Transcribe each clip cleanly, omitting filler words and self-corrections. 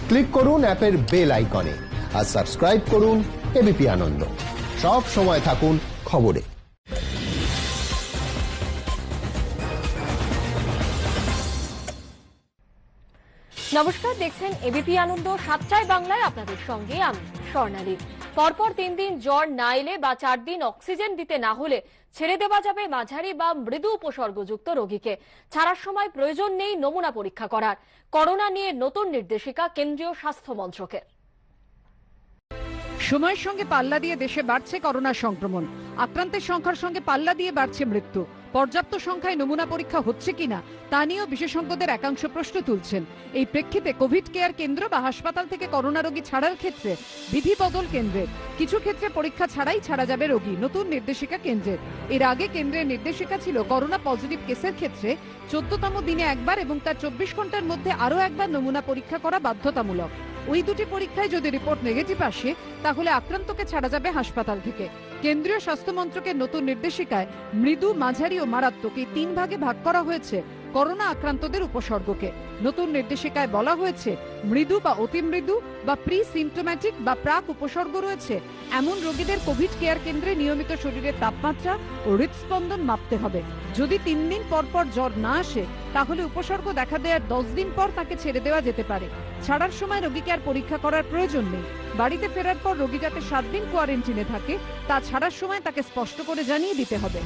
Click করুন অ্যাপের bell আইকনে আর সাবস্ক্রাইব করুন এবিপি আনন্দ। সব সময় থাকুন খবরে। নমস্কার, দেখছেন এবিপি আনন্দ। 7টায় বাংলায় আপনাদের সঙ্গে আমি স্বর্ণালী। পরপর 3 দিন জ্বর না এলে বা 4 দিন অক্সিজেন দিতে না হলে ছেড়ে দেওয়া যাবে মাঝারি বা মৃদু উপসর্গযুক্ত রোগীকে। ছাড়ার সময় প্রয়োজন নেই নমুনা পরীক্ষা করার। করোনা নিয়ে নতুন নির্দেশিকা কেন্দ্রীয় স্বাস্থ্য মন্ত্রকের। সময়ের সঙ্গে পাল্লা দিয়ে দেশে বাড়ছে করোনা সংক্রমণ। আক্রান্তের সংখ্যার সঙ্গে পাল্লা দিয়ে বাড়ছে মৃত্যু। পর্যাপ্ত সংখ্যায় নমুনা পরীক্ষা হচ্ছে কিনা তা নিয়েও বিশেষজ্ঞদের একাংশ প্রশ্ন তুলছেন। এই প্রেক্ষিতে কোভিড কেয়ার কেন্দ্র বা হাসপাতাল থেকে করোনা রোগী ছাড়ার ক্ষেত্রে বিধি বদল কেন্দ্রের। কিছু ক্ষেত্রে পরীক্ষা ছাড়াই ছাড়া যাবে রোগী, নতুন নির্দেশিকা কেন্দ্রের। এর আগে কেন্দ্রের নির্দেশিকা ছিল করোনা পজিটিভ কেসের ক্ষেত্রে 14তম দিনে একবার এবং তার 24 ঘন্টার মধ্যে আরও একবার নমুনা পরীক্ষা করা বাধ্যতামূলক। ওই দুটি পরীক্ষায় যদি রিপোর্ট নেগেটিভ আসে তাহলে আক্রান্তকে ছাড়া যাবে হাসপাতাল থেকে। কেন্দ্রীয় স্বাস্থ্য মন্ত্রকের নতুন নির্দেশিকায় মৃদু, মাঝারি ও মারাত্মক এই 3 ভাগে ভাগ করা হয়েছে করোনা আক্রান্তদের উপসর্গকে। নতুন নির্দেশিকায় বলা হয়েছে মৃদু বা অতি মৃদু বা প্রি সিমটোম্যাটিক বা প্রাক উপসর্গ রয়েছে এমন রোগীদের কোভিড কেয়ার কেন্দ্রে নিয়মিত শরীরের তাপমাত্রা ও হৃদস্পন্দন মাপতে হবে। যদি 3 দিন পর পর জ্বর না আসে তাহলে উপসর্গ দেখা দেওয়ার 10 দিন পর তাকে ছেড়ে দেওয়া যেতে পারে। ছাড়ার সময় রোগীকে আর পরীক্ষা করার প্রয়োজন নেই। বাড়িতে ফেরার পর রোগী যাতে 7 দিন কোয়ারেন্টিনে থাকে তা ছাড়ার সময় তাকে স্পষ্ট করে জানিয়ে দিতে হবে।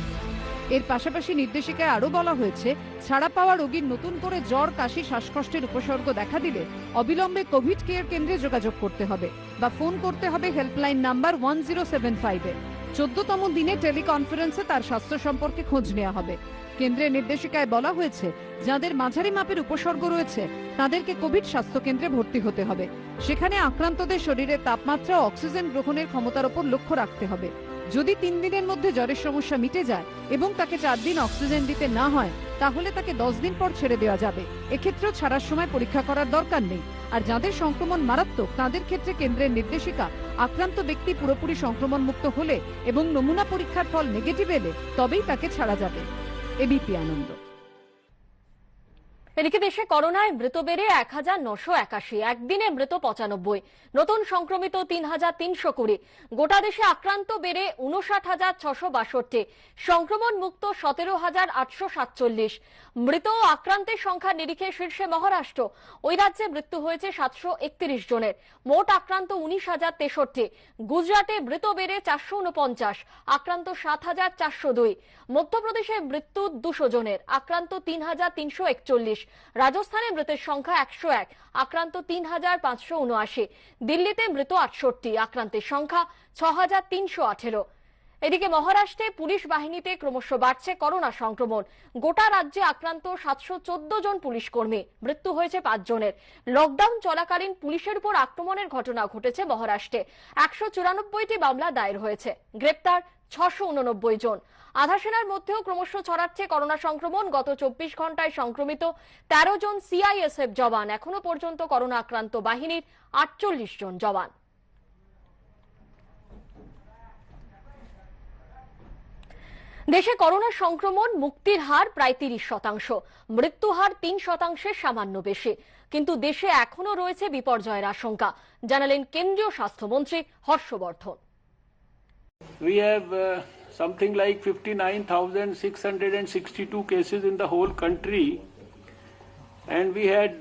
এর পাশাপাশি নির্দেশিকায় আরো বলা হয়েছে ছাড়া পাওয়া রোগীর নতুন করে জ্বর, কাশি, শ্বাসকষ্টের উপসর্গ দেখা দিলে অবিলম্বে কোভিড কেয়ার কেন্দ্রে যোগাযোগ করতে হবে বা ফোন করতে হবে হেল্পলাইন নাম্বার 1075-এ। 14তম দিনে টেলিকনফারেন্সে তার স্বাস্থ্য সম্পর্কে খোঁজ নেওয়া হবে। কেন্দ্রের নির্দেশিকায় বলা হয়েছে যাদের মাঝারি মাপের উপসর্গ রয়েছে তাদেরকে কোভিড স্বাস্থ্য কেন্দ্রে ভর্তি হতে হবে। সেখানে আক্রান্তদের শরীরের তাপমাত্রা ও অক্সিজেন গ্রহণের ক্ষমতার উপর লক্ষ্য রাখতে হবে। যদি 3 দিনের মধ্যে জ্বরের সমস্যা মিটে যায় এবং তাকে 4 দিন অক্সিজেন দিতে না হয় তাহলে তাকে 10 দিন পর ছেড়ে দেওয়া যাবে। এক্ষেত্রেও ছাড়ার সময় পরীক্ষা করার দরকার নেই। আর যাদের সংক্রমণ মারাত্মক তাদের ক্ষেত্রে কেন্দ্রের নির্দেশিকা আক্রান্ত ব্যক্তি পুরোপুরি সংক্রমণ মুক্ত হলে এবং নমুনা পরীক্ষার ফল নেগেটিভ এলে তবেই তাকে ছাড়া যাবে। এবিপি আনন্দ। এদিকে দেশে করোনায় মৃত বেড়ে 1981, একদিনে মৃত 95, নতুন সংক্রমিত 3320, গোটা দেশে আক্রান্ত বেড়ে 59,662, সংক্রমণ মুক্ত 17,847, মৃত ও আক্রান্তের সংখ্যা নিরিখে শীর্ষে মহারাষ্ট্র। ওই রাজ্যে মৃত্যু হয়েছে 731 জনের। মোট আক্রান্ত 19,063। গুজরাটে মৃত বেড়ে 449, আক্রান্ত 7,402। মধ্যপ্রদেশে মৃত্যু 200 জনের, আক্রান্ত 3,341। রাজস্থানে মৃতের সংখ্যা 101, আক্রান্ত 3,579। দিল্লিতে মৃত 68, আক্রান্তের সংখ্যা 6,318। এদিকে মহারাষ্ট্রে পুলিশ বাহিনীতে ক্রমশ বাড়ছে করোনা সংক্রমণ। গোটা রাজ্যে আক্রান্ত 714 জন পুলিশ কর্মী, মৃত্যু হয়েছে 5 জনের। লকডাউন চলাকালীন পুলিশের উপর আক্রমণের ঘটনা ঘটেছে মহারাষ্ট্রে। 194টি মামলা দায়ের হয়েছে, গ্রেপ্তার 689 জন। আধা সেনার মধ্যেও ক্রমশ ছড়াচ্ছে করোনা সংক্রমণ। গত 24 ঘন্টায় সংক্রমিত 13 জন সিআইএসএফ জওয়ান। এখনো পর্যন্ত করোনা আক্রান্ত বাহিনীর 48 জন জওয়ান। দেশে করোনা সংক্রমণ মুক্তির হার প্রায় 30%, মৃত্যু হার 3%-এর সামান্য বেশি। কিন্তু দেশে এখনো রয়েছে বিপর্যয়ের আশঙ্কা, জানালেন কেন্দ্রীয় স্বাস্থ্যমন্ত্রী Harshvardhan. We have something like 59,662 cases in the whole country, and we had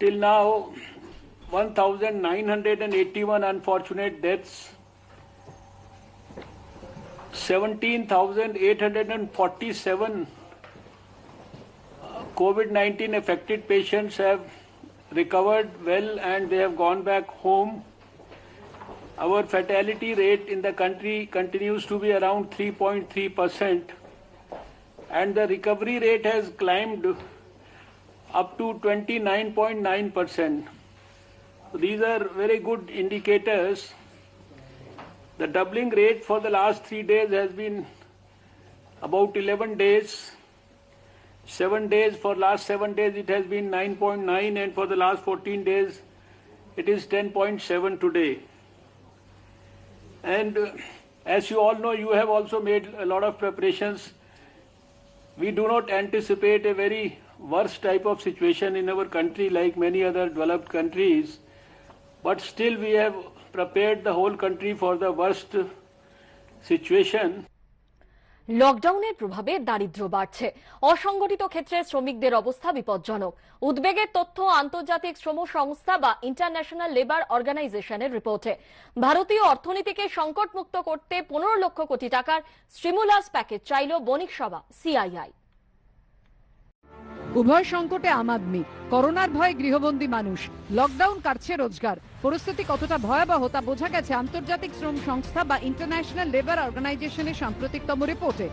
till now 1,981 unfortunate deaths, 17,847 COVID-19 affected patients have recovered well and they have gone back home. Our fatality rate in the country continues to be around 3.3%, and the recovery rate has climbed up to 29.9%. So these are very good indicators. The doubling rate for the last 3 days has been about 11 days. 7 days, for last 7 days it has been 9.9, and for the last 14 days it is 10.7 today. And as you all know, you have also made a lot of preparations. We do not anticipate a very worst type of situation in our country like many other developed countries, but still we have prepared the whole country for the worst situation. লকডাউনের প্রভাবে দারিদ্র্য বাড়ছে, অসংগঠিত ক্ষেত্রে শ্রমিকদের অবস্থা বিপজ্জনক। উদ্বেগের তথ্য আন্তর্জাতিক শ্রম সংস্থা বা ইন্টারন্যাশনাল লেবার অর্গানাইজেশনের রিপোর্টে। ভারতীয় অর্থনীতিকে সংকটমুক্ত করতে 15 লক্ষ কোটি টাকার স্টিমুলাস প্যাকেজ চাইল বণিক সভা সিআইআই। উভয় সংকটে আম আদমি, করোনার ভয়ে গৃহবন্দী মানুষ, লকডাউন কাটছে রোজগার। পরিস্থিতি কতটা ভয়াবহ তা বোঝা গেছে আন্তর্জাতিক শ্রম সংস্থা বা ইন্টারন্যাশনাল লেবার অর্গানাইজেশনের সাম্প্রতিকতম রিপোর্টে।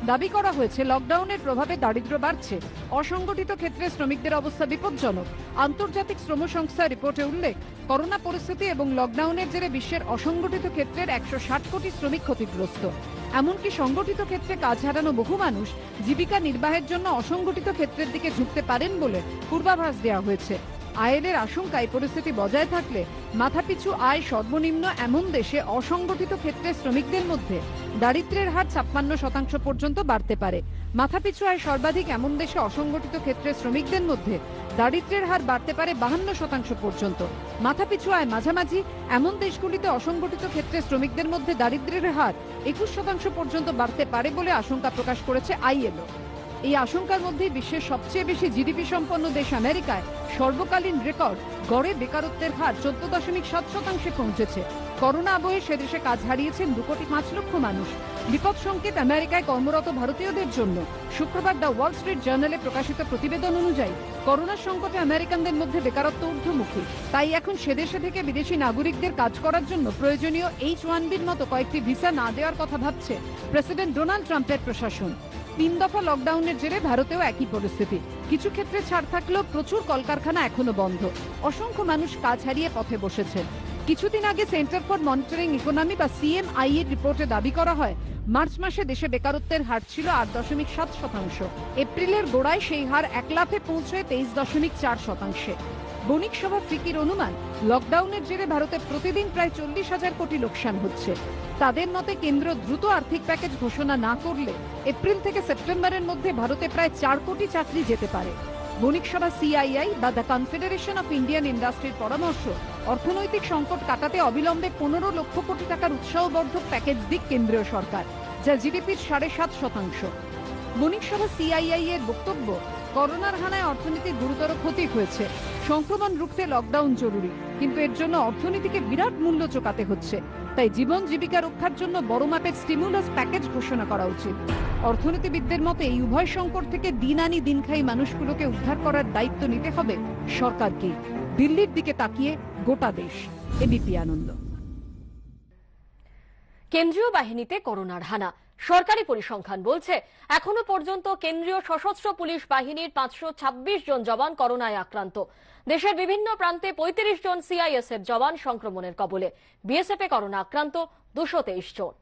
দাবি করা হয়েছে লকডাউনের প্রভাবে দারিদ্র্য বাড়ছে, অসংগঠিত ক্ষেত্রে শ্রমিকদের অবস্থা বিপজ্জনক। আন্তর্জাতিক শ্রম সংস্থার রিপোর্টে উল্লেখ, করোনা পরিস্থিতি এবং লকডাউনের জেরে বিশ্বের অসংগঠিত ক্ষেত্রের 160 কোটি শ্রমিক ক্ষতিগ্রস্ত। এমনকি সংগঠিত ক্ষেত্রে কাজ হারানো বহু মানুষ জীবিকা নির্বাহের জন্য অসংগঠিত ক্ষেত্রের দিকে ঝুঁকতে পারেন বলে পূর্বাভাস দেওয়া হয়েছে। আয়ের আশঙ্কায় পরিস্থিতি বজায় থাকলে মাথাপিছু আয় সর্বনিম্ন এমন দেশে অসংগঠিত ক্ষেত্রে শ্রমিকদের মধ্যে দারিদ্র্যের হার 56% পর্যন্ত বাড়তে পারে। মাথাপিছু আয় সর্বাধিক এমন দেশে অসংগঠিত ক্ষেত্রে শ্রমিকদের মধ্যে দারিদ্র্যের হার বাড়তে পারে 52% পর্যন্ত। মাথাপিছু আয় মাঝামাঝি এমন দেশগুলিতে অসংগঠিত ক্ষেত্রে শ্রমিকদের মধ্যে দারিদ্র্যের হার 21% পর্যন্ত বাড়তে পারে বলে আশঙ্কা প্রকাশ করেছে আইএলও। এই আশঙ্কার মধ্যে বিশ্বের সবচেয়ে বেশি জিডিপি সম্পন্ন দেশ আমেরিকায় সর্বকালীন রেকর্ড গড়ে বেকারত্বের হার 14.7% পৌঁছেছে। করোনা আবহে সে দেশে কাজ হারিয়েছেন 2.5 কোটি মানুষ। বিপদ সংকেত আমেরিকায় কর্মরত ভারতীয়দের জন্য। শুক্রবার দ্য ওয়াল স্ট্রিট জার্নালে প্রকাশিত প্রতিবেদন অনুযায়ী করোনা সংকটে আমেরিকানদের মধ্যে বেকারত্ব ঊর্ধ্বমুখী। তাই এখন সে দেশে থেকে বিদেশি নাগরিকদের কাজ করার জন্য প্রয়োজনীয় H-1B'র মতো কয়েকটি ভিসা না দেওয়ার কথা ভাবছে প্রেসিডেন্ট ডোনাল্ড ট্রাম্পের প্রশাসন। 3 দফা লকডাউনের জেরে ভারতেও একই পরিস্থিতি। কিছু ক্ষেত্রে ছাড় থাকলেও প্রচুর কলকারখানা এখনো বন্ধ। অসংখ্য মানুষ কাজ হারিয়ে পথে বসেছেন। কিছুদিন আগে সেন্টার ফর মনিটরিং ইকোনমি বা CMI এর রিপোর্টে দাবি করা হয় মার্চ মাসে দেশে বেকারত্বের হার ছিল 8.7%। এপ্রিলের গোড়ায় সেই হার 1 লাফে পৌঁছে 23.4%। বণিক সভা ফিকির অনুমান, লকডাউনের জেরে ভারতে প্রতিদিন প্রায় 40,000 কোটি লোকসান হচ্ছে। তাদের মতে কেন্দ্র দ্রুত আর্থিক প্যাকেজ ঘোষণা না করলে এপ্রিল থেকে সেপ্টেম্বরের মধ্যে ভারতে প্রায় 4 কোটি চাকরি যেতে পারে। বণিক সভা CII বা দ্য কনফেডারেশন অফ ইন্ডিয়ান ইন্ডাস্ট্রির পরামর্শ, অর্থনৈতিক সংকট কাটাতে অবিলম্বে 15 লক্ষ কোটি টাকার উৎসাহবর্ধক প্যাকেজ দিক কেন্দ্রীয় সরকার, যা জিডিপির 7.5%। বণিক সভা CII এর বক্তব্য, করোনার হানায় অর্থনীতির গুরুতর ক্ষতি হয়েছে। সংক্রমণ রুখতে লকডাউন জরুরি, কিন্তু এর জন্য অর্থনীতিকে বিরাট মূল্য চোকাতে হচ্ছে। তাই জীবন জীবিকা রক্ষার জন্য বড় মাপের স্টিমুলাস প্যাকেজ ঘোষণা করা উচিত। অর্থনীতিবিদদের মতে এই উভয় সংকট থেকে দিন আনি দিন খাই মানুষগুলোকে উদ্ধার করার দায়িত্ব নিতে হবে সরকারকে। দিল্লির দিকে তাকিয়ে গোটা দেশ। এবিপি আনন্দ। কেন্দ্রীয় বাহিনীতে করোনার হানা। সরকারি পরিসংখ্যান বলছে এখনো পর্যন্ত কেন্দ্রীয় সশস্ত্র পুলিশ বাহিনীর 526 জন জওয়ান করোনায় আক্রান্ত। দেশের বিভিন্ন প্রান্তে 35 জন CISF জওয়ান সংক্রমণের কবলে। BSF এ করোনা আক্রান্ত 223 জন।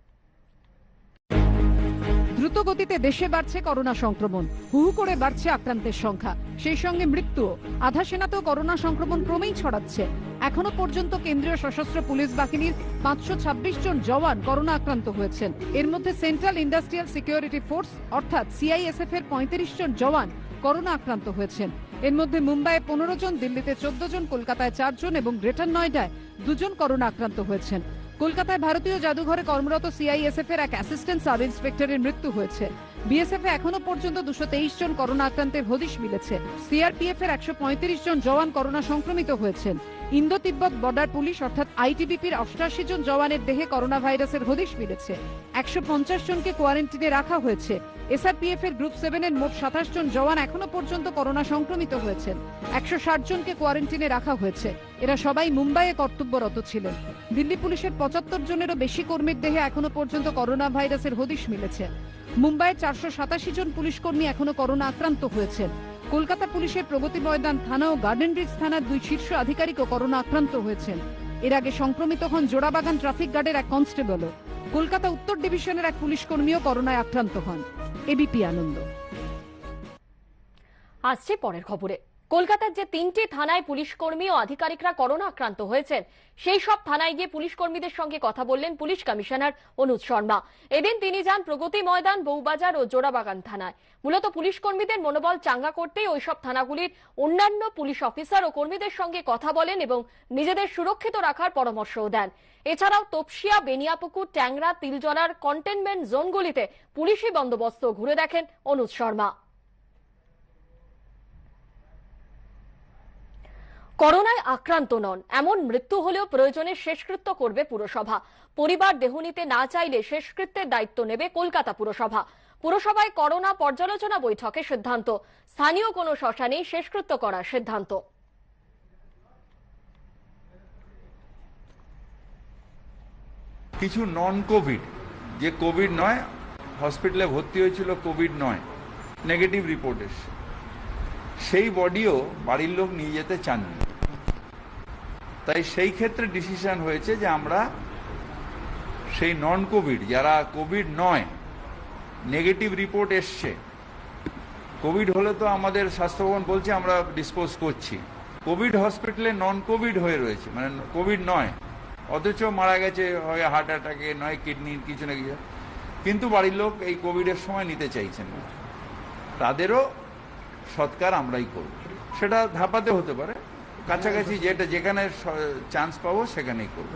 দ্রুত গতিতে দেশে বাড়ছে করোনা সংক্রমণ, হু হু করে বাড়ছে আক্রান্তের সংখ্যা, সেই সঙ্গে মৃত্যু। আধা সেনাতেও করোনা সংক্রমণ ক্রমেই ছড়াচ্ছে। এখনো পর্যন্ত কেন্দ্রীয় সশস্ত্র পুলিশ বাহিনীর 526 জন জওয়ান করোনা আক্রান্ত হয়েছেন। এর মধ্যে সেন্ট্রাল ইন্ডাস্ট্রিয়াল সিকিউরিটি ফোর্স অর্থাৎ CISF এর 35 জন জওয়ান করোনা আক্রান্ত হয়েছেন। এর মধ্যে মুম্বাইয়ে 15 জন, দিল্লিতে 14 জন, কলকাতায় 4 জন এবং গ্রেটার নয়ডায় 2 জন করোনা আক্রান্ত হয়েছেন। কলকাতায় ভারতীয় জাদুঘরে কর্মরত CISF এর এক অ্যাসিস্ট্যান্ট সাব ইন্সপেক্টরের মৃত্যু হয়েছে। BSF এ এখনো পর্যন্ত 223 জন করোনা আক্রান্তের হদিশ মিলেছে। CRPF এর 135 জন জওয়ান করোনা সংক্রমিত হয়েছেন। ইন্দো তিব্বত বর্ডার পুলিশ অর্থাৎ ITBP-র 88 জন জওয়ানের দেহে করোনা ভাইরাসের হদিশ মিলেছে। 150 জনকে কোয়ারেন্টিনে রাখা হয়েছে। SRPF এর গ্রুপ 7 এর মোট 27 জন জওয়ান এখনো পর্যন্ত করোনা সংক্রমিত হয়েছেন। 160 জনকে কোয়ারেন্টিনে রাখা হয়েছে। এরা সবাই মুম্বাইয়ে কর্তব্যরত ছিলেন। দিল্লি পুলিশের 75 জনেরও বেশি কর্মীর দেহে এখনো পর্যন্ত করোনা ভাইরাসের হদিশ মিলেছে। মুম্বাইয়ের 487 জন পুলিশ কর্মী এখনো করোনা আক্রান্ত হয়েছেন। কলকাতা পুলিশের প্রগতি ময়দান থানা ও গার্ডেন ব্রিজ থানার 2 শীর্ষ আধিকারিকও করোনা আক্রান্ত হয়েছেন। এর আগে সংক্রমিত হন জোড়াবাগান ট্রাফিক গার্ডের এক কনস্টেবলও। কলকাতা উত্তর ডিভিশনের এক পুলিশ কর্মীও করোনায় আক্রান্ত হন। এবিপি আনন্দ। আসছে পরের খবরে। কলকাতার যে 3টি থানায় পুলিশ কর্মী ও আধিকারিকরা করোনা আক্রান্ত হয়েছেন সেই সব থানায় গিয়ে পুলিশ কর্মীদের সঙ্গে কথা বললেন পুলিশ কমিশনার অনুজ শর্মা। এদিন তিনি যান প্রগতি ময়দান, বউবাজার ও জোড়াবাগান থানায়। মূলত পুলিশ কর্মীদের মনোবল চাঙ্গা করতেই ওইসব থানাগুলির অন্যান্য পুলিশ অফিসার ও কর্মীদের সঙ্গে কথা বলেন এবং নিজেদের সুরক্ষিত রাখার পরামর্শও দেন। এছাড়াও তপসিয়া, বেনিয়াপুকুর, ট্যাংরা, তিলজলার কন্টেনমেন্ট জোনগুলিতে পুলিশি বন্দোবস্ত ঘুরে দেখেন অনুজ শর্মা। করোনায় আক্রান্ত নন, এমন মৃত্যু হলেও প্রয়োজনে শেষকৃত্য করবে পুরসভা। পরিবার দেহ নিতে না চাইলে শেষকৃত্যের দায়িত্ব নেবে কলকাতা পুরসভা। পুরসভায় করোনা পর্যালোচনা বৈঠকে সিদ্ধান্ত, স্থানীয় কোনো শ্মশানেই শেষকৃত্য করার সিদ্ধান্ত। কিছু নন কোভিড, যে কোভিড নয়, হসপিটালে ভর্তি হয়েছিল কোভিড নয়, নেগেটিভ রিপোর্ট এসে, সেই বডিও বাড়ির লোক নিয়ে যেতে চাননি। তাই সেই ক্ষেত্রে ডিসিশন হয়েছে যে আমরা সেই নন কোভিড, যারা কোভিড নয়, নেগেটিভ রিপোর্ট এসছে, কোভিড হলে তো আমাদের স্বাস্থ্যভবন বলছে আমরা ডিসপোজ করছি, কোভিড হসপিটালে নন কোভিড হয়ে রয়েছে, মানে কোভিড নয়, অথচ মারা গেছে হয় হার্ট অ্যাটাকে, নয় কিডনির কিছু না কিছু, কিন্তু বাড়ির লোক এই কোভিডের সময় নিতে চাইছেন না, তাদেরও সৎকার আমরাই করব। সেটা ধাপাতে হতে পারে, কাছাকাছি যেখানে চান্স পাবো সেখানেই করব।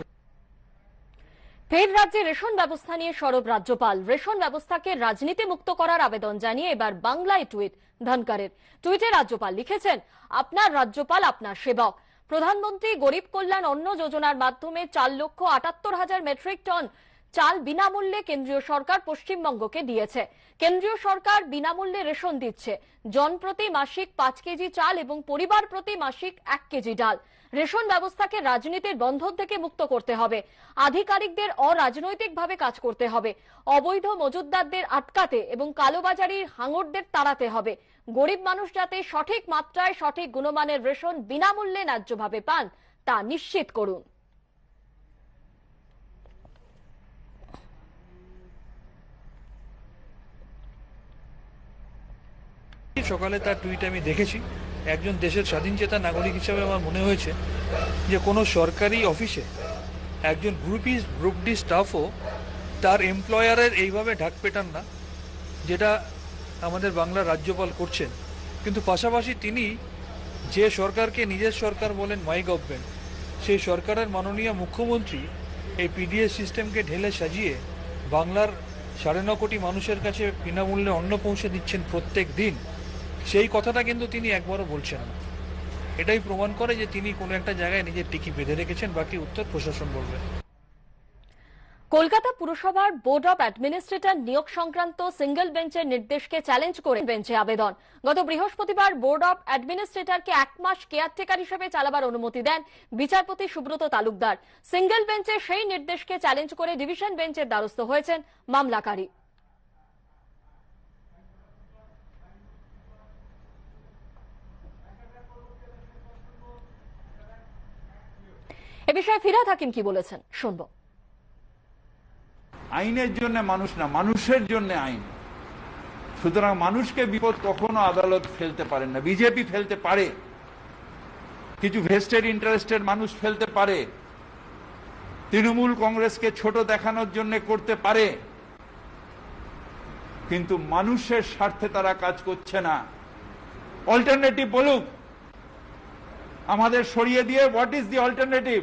ফের রাজ্যে রেশন ব্যবস্থা নিয়ে সরব রাজ্যপাল। রেশন ব্যবস্থাকে রাজনীতি মুক্ত করার আবেদন জানিয়ে এবার বাংলায় টুইট ধনকরের। টুইটে রাজ্যপাল লিখেছেন, আপনার রাজ্যপাল আপনার সেবক। প্রধানমন্ত্রী গরিব কল্যাণ অন্ন যোজনার মাধ্যমে 4,78,000 মেট্রিক টন চাল বিনামূল্যে কেন্দ্রীয় সরকার পশ্চিমবঙ্গকে দিয়েছে। কেন্দ্রীয় সরকার বিনামূল্যে রেশন দিচ্ছে, জনপ্রতি মাসিক 5 কেজি চাল এবং পরিবার প্রতি মাসিক 1 কেজি ডাল। রেশন ব্যবস্থাকে রাজনীতির বন্ধন থেকে মুক্ত করতে হবে, আধিকারিকদের অরাজনৈতিকভাবে কাজ করতে হবে, অবৈধ মজুতদারদের আটকাতে এবং কালোবাজারির হাঙরদের তাড়াতে হবে। গরিব মানুষ যাতে সঠিক মাত্রায় সঠিক গুণমানের রেশন বিনামূল্যে ন্যায্যভাবে পান তা নিশ্চিত করুন। সকালে তার টুইট আমি দেখেছি। একজন দেশের স্বাধীনচেতা নাগরিক হিসেবে আমার মনে হয়েছে যে কোনো সরকারি অফিসে একজন গ্রুপ ডি স্টাফও তার এমপ্লয়ারের এইভাবে ঢাক পেটান না, যেটা আমাদের বাংলার রাজ্যপাল করছেন। কিন্তু পাশাপাশি তিনি যে সরকারকে নিজের সরকার বলেন, মাই গভর্নমেন্ট, সেই সরকারের মাননীয় মুখ্যমন্ত্রী এই পিডিএস সিস্টেমকে ঢেলে সাজিয়ে বাংলার 9.5 কোটি মানুষের কাছে বিনামূল্যে অন্ন পৌঁছে দিচ্ছেন প্রত্যেক দিন। সেই কথাটা কিন্তু তিনি একবারও বলছেন না। এটাই প্রমাণ করে যে তিনি কোনো একটা জায়গায় নিজের টিকি বেঁধে রেখেছেন, বাকি উত্তর প্রশাসন বলবে। কলকাতা পুরসভার বোর্ড অব অ্যাডমিনিস্ট্রেটর নিয়োগ সংক্রান্ত সিঙ্গেল বেঞ্চের নির্দেশকে চ্যালেঞ্জ করে বেঞ্চে আবেদন। গত বৃহস্পতিবার বোর্ড অব অ্যাডমিনিস্ট্রেটরকে 1 মাস কেয়ারটেকার হিসেবে চালাবার অনুমতি দেন বিচারপতি সুব্রত তালুকদার। সিঙ্গেল বেঞ্চের সেই নির্দেশকে চ্যালেঞ্জ করে ডিভিশন বেঞ্চের দ্বারস্থ হয়েছেন মামলাকারী। এ বিষয়ে ফিরহাদ হাকিম কি বলেছেন শুনবো। আইনের জন্য মানুষ না, মানুষের জন্য আইন। সুতরাং মানুষকে বিপদ কখনো আদালত ফেলতে পারেন না। বিজেপি ফেলতে পারে, কিছু ভেস্টেড ইন্টারেস্টেড মানুষ ফেলতে পারে, তৃণমূল কংগ্রেসকে ছোট দেখানোর জন্য করতে পারে, কিন্তু মানুষের স্বার্থে তারা কাজ করছে না। অল্টারনেটিভ বলুক, আমাদের সরিয়ে দিয়ে হোয়াট ইজ দি অল্টারনেটিভ,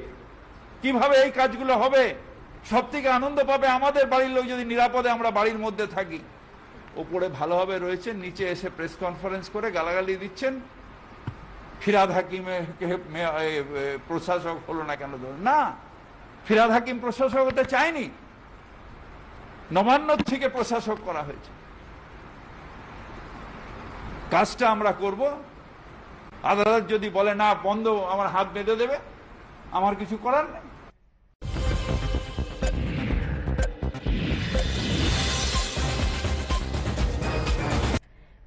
কিভাবে এই কাজগুলো হবে। সব থেকে আনন্দ পাবে আমাদের বাড়ির লোক যদি নিরাপদে আমরা বাড়ির মধ্যে থাকি। ওপরে ভালোভাবে রয়েছেন, নিচে এসে প্রেস কনফারেন্স করে গালাগালি দিচ্ছেন, ফিরহাদ হাকিমের প্রশাসক হলো না কেন? না, ফিরহাদ হাকিম প্রশাসক হতে চায়নি, নবান্ন থেকে প্রশাসক করা হয়েছে। কাজটা আমরা করব, আদালত যদি বলে না বন্ধ, আমার হাত বেঁধে দেবে, আমার কিছু করার নেই।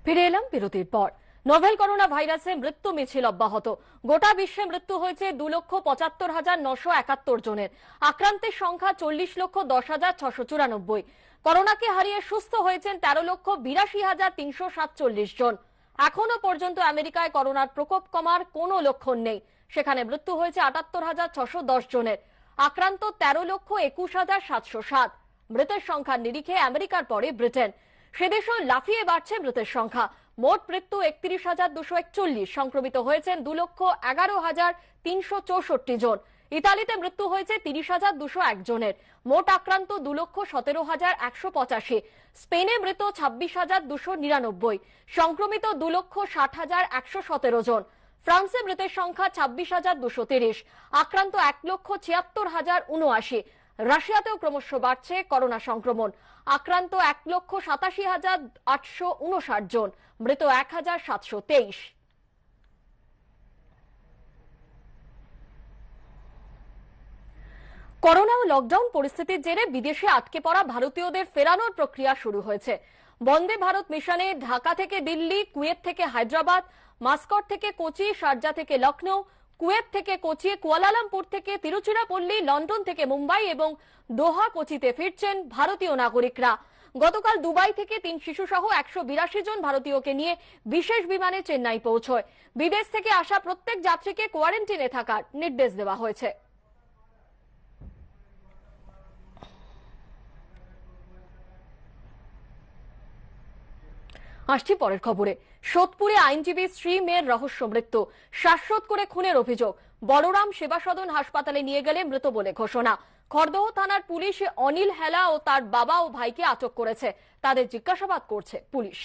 ফিরে এলাম বিরতির পর। নোভেল করোনা ভাইরাসে মৃত্যু মিছিল অব্যাহত। গোটা বিশ্বে মৃত্যু হয়েছে 2,75,971 জনের। আক্রান্তের সংখ্যা 40,10,694। করোনাকে হারিয়ে সুস্থ হয়েছেন 13,82,347 জন। এখনো পর্যন্ত আমেরিকায় করোনার প্রকোপ কমার কোনো লক্ষণ নেই। সেখানে মৃত্যু হয়েছে ৭৮,৬১০ জনের, আক্রান্ত ১৩,২১,৭০৭। মৃতের সংখ্যার নিরিখে আমেরিকার পরে ব্রিটেন, সেদেশেও লাফিয়ে বাড়ছে মৃতের সংখ্যা। মোট মৃত্যু ৩১,২৪১, সংক্রমিত হয়েছেন ২,১১,৩৬৪ জন। ইতালিতে মৃত্যু হয়েছে ৩০,২০১ জনের, মোট আক্রান্ত ২,১৭,১৮৫। স্পেনে মৃত ২৬,২৯৯, সংক্রমিত ২,৬০,১১৭ জন। ফ্রান্সে মৃতের সংখ্যা ২৬,২৩০, আক্রান্ত ১,৭৬,০৭৯। রাশিয়াতেও ক্রমশ বাড়ছে করোনা সংক্রমণ, আক্রান্ত ১,৮৭,৮৫৯ জন, মৃত ১,৭২৩। করোনা ও লকডাউন পরিস্থিতির জেরে বিদেশে আটকে পড়া ভারতীয়দের ফেরানোর প্রক্রিয়া শুরু হয়েছে। বন্দে ভারত মিশনে ঢাকা থেকে দিল্লি, কুয়েত থেকে হায়দ্রাবাদ, মাস্কট থেকে কোচি, শারজা থেকে লখনৌ, কুয়েত থেকে কোচি, কুয়ালালামপুর থেকে তিরুচিরাপল্লী, লন্ডন থেকে মুম্বাই এবং দোহা, কোচিতে ফিরছেন ভারতীয় নাগরিকরা। গতকাল দুবাই থেকে ৩ শিশুসহ ১৮২ জন ভারতীয়কে নিয়ে বিশেষ বিমানে চেন্নাই পৌঁছয়। বিদেশ থেকে আসা প্রত্যেক যাত্রীকে কোয়ারেন্টিনে থাকার নির্দেশ দেওয়া হয়েছে। আসছি পরের খবরে। সোদপুরে আইনজীবী স্ত্রী মেয়ের রহস্য মৃত্যু, শ্বাসরোধ করে খুনের অভিযোগ। বলরাম সেবা সদন হাসপাতালে নিয়ে গেলে মৃত বলে ঘোষণা। খড়দহ থানার পুলিশ অনিল হেলা ও তার বাবা ও ভাইকে আটক করেছে, তাদের জিজ্ঞাসাবাদ করছে পুলিশ।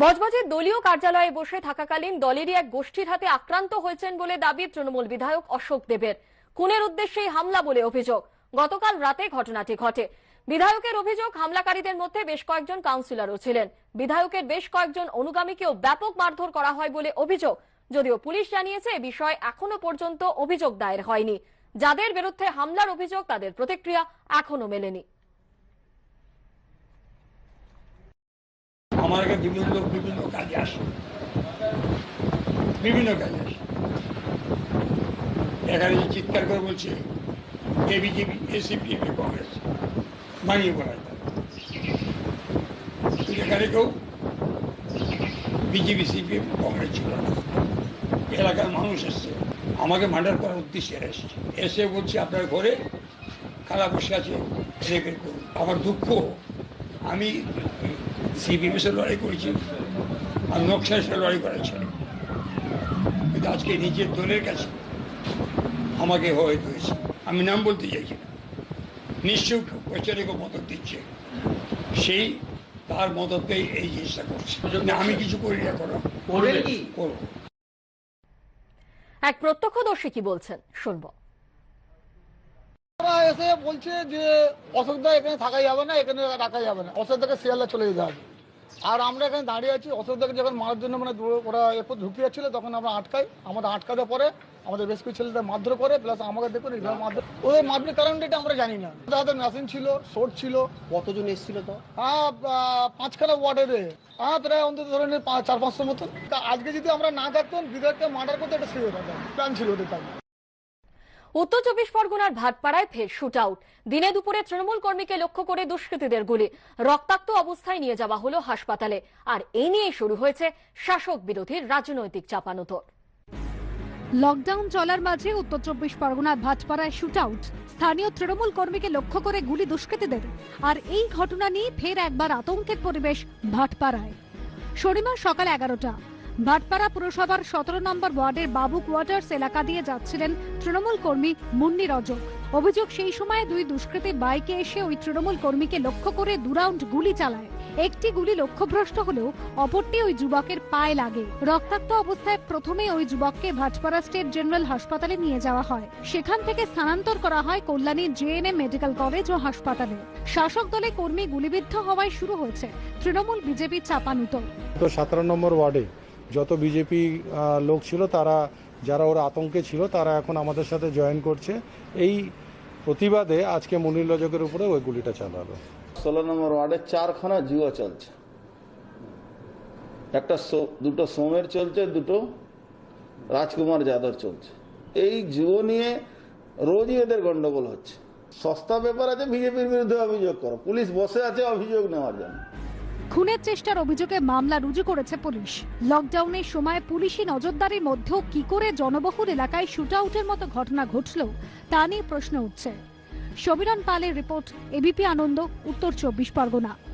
বজবজের দলীয় কার্যালয়ে বসে থাকাকালীন দলেরই এক গোষ্ঠীর হাতে আক্রান্ত হয়েছেন বলে দাবি তৃণমূল বিধায়ক অশোক দেবের। খুনের উদ্দেশ্যেই হামলা বলে অভিযোগ। গতকাল রাতে ঘটনাটি ঘটে। বিধায়কের অভিযোগ, হামলাকারীদের মধ্যে বেশ কয়েকজন কাউন্সিলরও ছিলেন। বিধায়কের বেশ কয়েকজন অনুগামীকেও ব্যাপক মারধর করা হয় বলে অভিযোগ। যদিও পুলিশ জানিয়েছে এ বিষয়ে এখনো পর্যন্ত অভিযোগ দায়ের হয়নি। যাদের বিরুদ্ধে হামলার অভিযোগ তাদের প্রতিক্রিয়া এখনো মেলেনি। আমার কাছে বিভিন্ন লোক বিভিন্ন কাজে আসে, এখানে চিৎকার করে বলছে বিজেপি, এসিপিএম, কংগ্রেস মানিয়ে বলা যায়। এখানে কেউ বিজেপি, সিপিএম, কংগ্রেস ছিল না। এলাকার মানুষ এসছে আমাকে মার্ডার করার উদ্দেশ্যে এসে বলছে আপনার ঘরে খালা বসে আছে, বের করুন। আমার দুঃখ, আমি সিপিএম এর লড়াই করেছি আর নকশার সাথে লড়াই করেছি, কিন্তু আজকে নিজের দলের কাছে আমাকে হয়ে হয়েছে। আমি নাম বলতে চাইছি না, নিশ্চয় প্রচারকে মদত দিচ্ছে, সেই তার মদতেই এই জিনিসটা করছে। আমি কিছু করি না, করবো। এক প্রত্যক্ষদর্শী কি বলছেন শুনবো। এসে বলছে যে অশোকদা এখানে থাকা যাবে না, এখানে রাখা যাবে না, অশোকদাকে শিয়ালদা চলে যেতে হবে। আর আমরা এখানে দাঁড়িয়ে আছি। অশোকদাকে যখন মারার জন্য মানে ওরা এরপর ঢুকে যাচ্ছিল, তখন আমরা আটকাই। আমাদের আটকাতে পরে আমাদের বেশ কিছু ছেলেদের মারধর করে, প্লাস আমাকে দেখুন এইভাবে মারধর। ওদের মারধরের কারণটা এটা আমরা জানি না। তাদের মেশিন ছিল, শোট ছিল। কতজন এসেছিল তো? হ্যাঁ, 5খানা ওয়ার্ডের, হ্যাঁ প্রায় অন্তত ধরেন 400-500 মতন। আজকে যদি আমরা না থাকতাম, বিধায়ককে মার্ডার করতে একটা সিওর হতাম, প্ল্যান ছিল ওদের। তাই উত্তর চব্বিশ পরগনার ভাটপাড়ায় ফের শুট আউট। দিনে দুপুরে তৃণমূল কর্মীকে লক্ষ্য করে দুষ্কৃতীদের গুলি, রক্তাক্ত অবস্থায় নিয়ে যাওয়া হলো হাসপাতালে। আর এই নিয়ে শুরু হয়েছে শাসক বিরোধীর রাজনৈতিক চাপানোতর। লকডাউন চলার মাঝে উত্তর চব্বিশ পরগনার ভাটপাড়ায় শুট আউট, স্থানীয় তৃণমূল কর্মীকে লক্ষ্য করে গুলি দুষ্কৃতীদের। আর এই ঘটনা নিয়ে ফের একবার আতঙ্কের পরিবেশ ভাটপাড়ায়। শনিবার সকাল 11টা ভাটপাড়া পুরসভার 17 নম্বর ওয়ার্ডের বাবু কোয়ার্টার্স এলাকা দিয়ে যাচ্ছিলেন তৃণমূল কর্মী মুন্নি রজক। অভিযোগ, সেই সময় দুই দুষ্কৃতী বাইকে এসে ওই তৃণমূল কর্মীকে লক্ষ্য করে 2 রাউন্ড গুলি চালায়। একটি গুলি লক্ষ্যভ্রষ্ট হলেও অপরটি ওই যুবকের পায়ে লাগে। রক্তাক্ত অবস্থায় প্রথমে ওই যুবককে ভাটপাড়া স্টেট জেনারেল হাসপাতালে নিয়ে যাওয়া হয়। সেখান থেকে স্থানান্তর করা হয় কল্যাণী জেএনএম মেডিকেল কলেজ ও হাসপাতালে। শাসক দলে কর্মী গুলিবিদ্ধ হওয়ায় শুরু হয়েছে তৃণমূল বিজেপি চাপানুতর। 17 নম্বর ওয়ার্ডে যত বিজেপি লোক ছিল, তারা যারা ওরা আতঙ্কে ছিল, তারা এখন আমাদের সাথে জয়েন করছে। এই প্রতিবাদে আজকে মুনির রজকের উপরে ওই গুলিটা চালালো। 16 নম্বর ওয়ার্ডে 4খানা জুয়া চলছে, দুটো সোমের চলছে, দুটো রাজকুমার যাদব চলছে। এই জুয়ো নিয়ে রোজই এদের গন্ডগোল হচ্ছে। সস্তা ব্যাপার আছে, বিজেপির বিরুদ্ধে অভিযোগ করো, পুলিশ বসে আছে অভিযোগ নেওয়ার জন্য। খুনের চেষ্টার অভিযোগে মামলা রুজু করেছে পুলিশ। লকডাউনের সময় পুলিশি নজরদারির মধ্যেও কি করে জনবহুল এলাকায় শুটআউটের মতো ঘটনা ঘটল তা নিয়ে প্রশ্ন উঠছে। সমীরণ পালের রিপোর্ট, এবিপি আনন্দ, উত্তর 24 পরগনা।